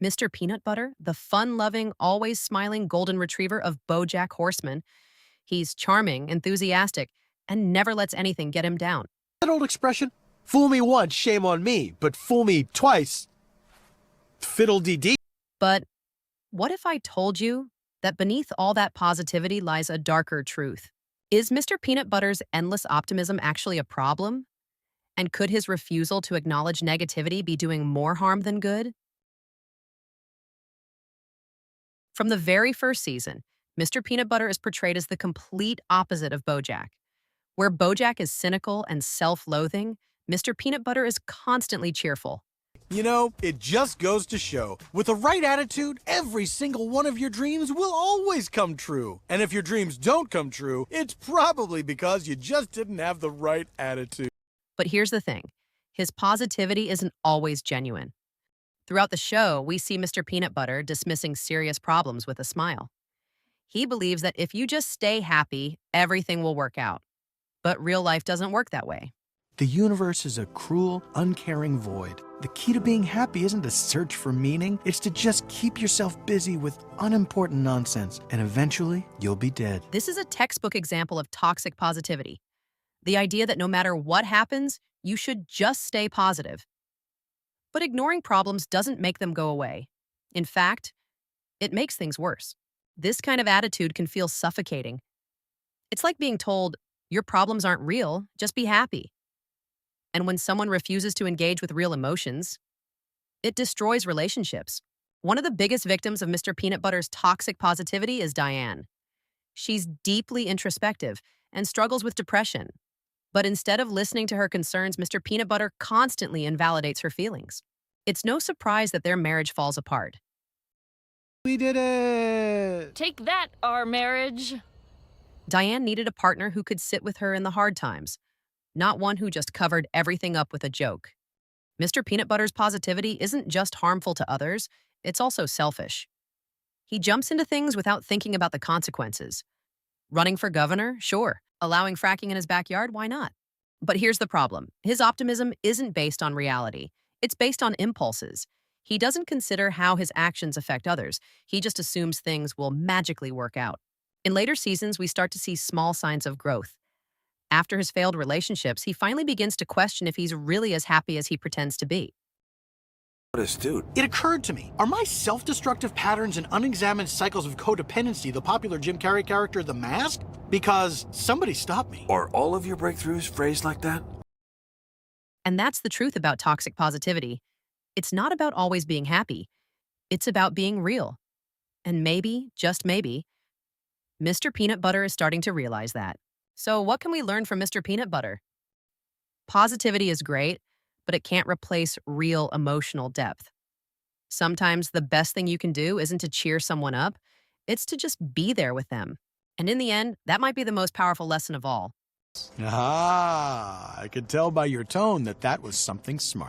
Mr. Peanutbutter, the fun-loving, always smiling golden retriever of BoJack Horseman. He's charming, enthusiastic, and never lets anything get him down. That old expression? Fool me once, shame on me, but fool me twice, fiddle-dee-dee. But what if I told you that beneath all that positivity lies a darker truth? Is Mr. Peanutbutter's endless optimism actually a problem? And could his refusal to acknowledge negativity be doing more harm than good? From the very first season, Mr. Peanutbutter is portrayed as the complete opposite of BoJack. Where BoJack is cynical and self-loathing, Mr. Peanutbutter is constantly cheerful. You know, it just goes to show, with the right attitude, every single one of your dreams will always come true. And if your dreams don't come true, it's probably because you just didn't have the right attitude. But here's the thing, his positivity isn't always genuine. Throughout the show, we see Mr. Peanutbutter dismissing serious problems with a smile. He believes that if you just stay happy, everything will work out. But real life doesn't work that way. The universe is a cruel, uncaring void. The key to being happy isn't to search for meaning, it's to just keep yourself busy with unimportant nonsense, and eventually you'll be dead. This is a textbook example of toxic positivity. The idea that no matter what happens, you should just stay positive. But ignoring problems doesn't make them go away. In fact, it makes things worse. This kind of attitude can feel suffocating. It's like being told, your problems aren't real, just be happy. And when someone refuses to engage with real emotions, it destroys relationships. One of the biggest victims of Mr. Peanutbutter's toxic positivity is Diane. She's deeply introspective and struggles with depression. But instead of listening to her concerns, Mr. Peanutbutter constantly invalidates her feelings. It's no surprise that their marriage falls apart. We did it! Take that, our marriage. Diane needed a partner who could sit with her in the hard times, not one who just covered everything up with a joke. Mr. Peanutbutter's positivity isn't just harmful to others, it's also selfish. He jumps into things without thinking about the consequences. Running for governor? Sure. Allowing fracking in his backyard? Why not? But here's the problem. His optimism isn't based on reality. It's based on impulses. He doesn't consider how his actions affect others. He just assumes things will magically work out. In later seasons, we start to see small signs of growth. After his failed relationships, he finally begins to question if he's really as happy as he pretends to be. What astute. It occurred to me, are my self-destructive patterns and unexamined cycles of codependency the popular Jim Carrey character The Mask? Because somebody stopped me. Are all of your breakthroughs phrased like that? And that's the truth about toxic positivity. It's not about always being happy. It's about being real. And maybe, just maybe, Mr. Peanutbutter is starting to realize that. So what can we learn from Mr. Peanutbutter? Positivity is great, but it can't replace real emotional depth. Sometimes the best thing you can do isn't to cheer someone up, it's to just be there with them. And in the end, that might be the most powerful lesson of all. Ah, I could tell by your tone that was something smart.